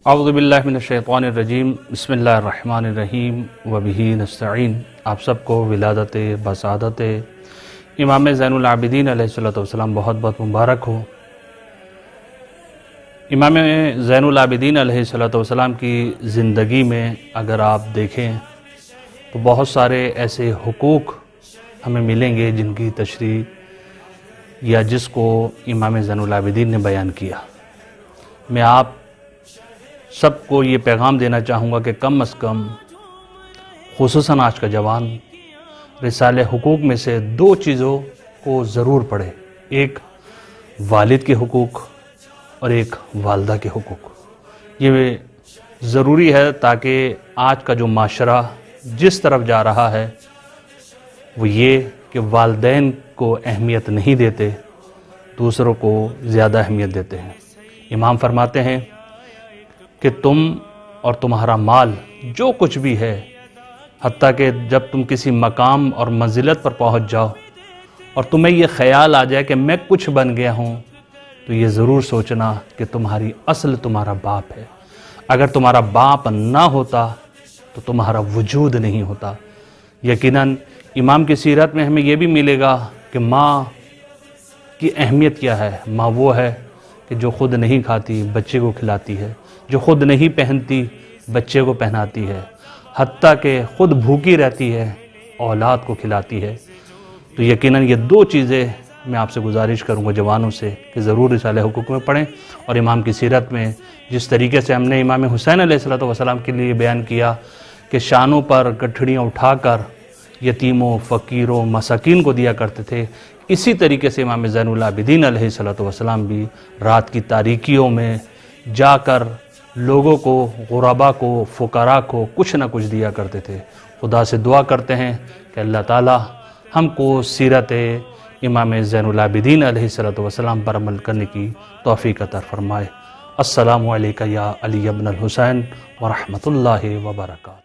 اعوذ باللہ من الشیطان الرجیم بسم اللہ الرحمن الرحیم وبہ نستعین۔ آپ سب کو ولادت بسعادت امام زین العابدین علیہ السلام بہت بہت مبارک ہو۔ امام زین العابدین علیہ السلام کی زندگی میں اگر آپ دیکھیں تو بہت سارے ایسے حقوق ہمیں ملیں گے جن کی تشریح یا جس کو امام زین العابدین نے بیان کیا۔ میں آپ سب کو یہ پیغام دینا چاہوں گا کہ کم از کم خصوصاً آج کا جوان رسالہ حقوق میں سے 2 چیزوں کو ضرور پڑھے، ایک والد کے حقوق اور ایک والدہ کے حقوق۔ یہ ضروری ہے تاکہ آج کا جو معاشرہ جس طرف جا رہا ہے وہ یہ کہ والدین کو اہمیت نہیں دیتے، دوسروں کو زیادہ اہمیت دیتے ہیں۔ امام فرماتے ہیں کہ تم اور تمہارا مال جو کچھ بھی ہے، حتیٰ کہ جب تم کسی مقام اور منزلت پر پہنچ جاؤ اور تمہیں یہ خیال آ جائے کہ میں کچھ بن گیا ہوں، تو یہ ضرور سوچنا کہ تمہاری اصل تمہارا باپ ہے۔ اگر تمہارا باپ نہ ہوتا تو تمہارا وجود نہیں ہوتا۔ یقیناً امام کی سیرت میں ہمیں یہ بھی ملے گا کہ ماں کی اہمیت کیا ہے۔ ماں وہ ہے کہ جو خود نہیں کھاتی بچے کو کھلاتی ہے، جو خود نہیں پہنتی بچے کو پہناتی ہے، حتیٰ کہ خود بھوکی رہتی ہے اولاد کو کھلاتی ہے۔ تو یقیناً یہ 2 چیزیں میں آپ سے گزارش کروں گا جوانوں سے کہ ضرور رسالہ حقوق میں پڑھیں، اور امام کی سیرت میں جس طریقے سے ہم نے امام حسین علیہ السلام کے لیے بیان کیا کہ شانوں پر گٹھڑیاں اٹھا کر یتیموں، فقیروں، مساکین کو دیا کرتے تھے، اسی طریقے سے امام زین العابدین علیہ السلام بھی رات کی تاریکیوں میں جا کر لوگوں کو، غربا کو، فقراء کو کچھ نہ کچھ دیا کرتے تھے۔ خدا سے دعا کرتے ہیں کہ اللہ تعالی ہم کو سیرت امام زین العابدین علیہ السلام پر عمل کرنے کی توفیق عطا فرمائے۔ السلام علیکم یا علی ابن الحسین ورحمۃ اللہ وبرکاتہ۔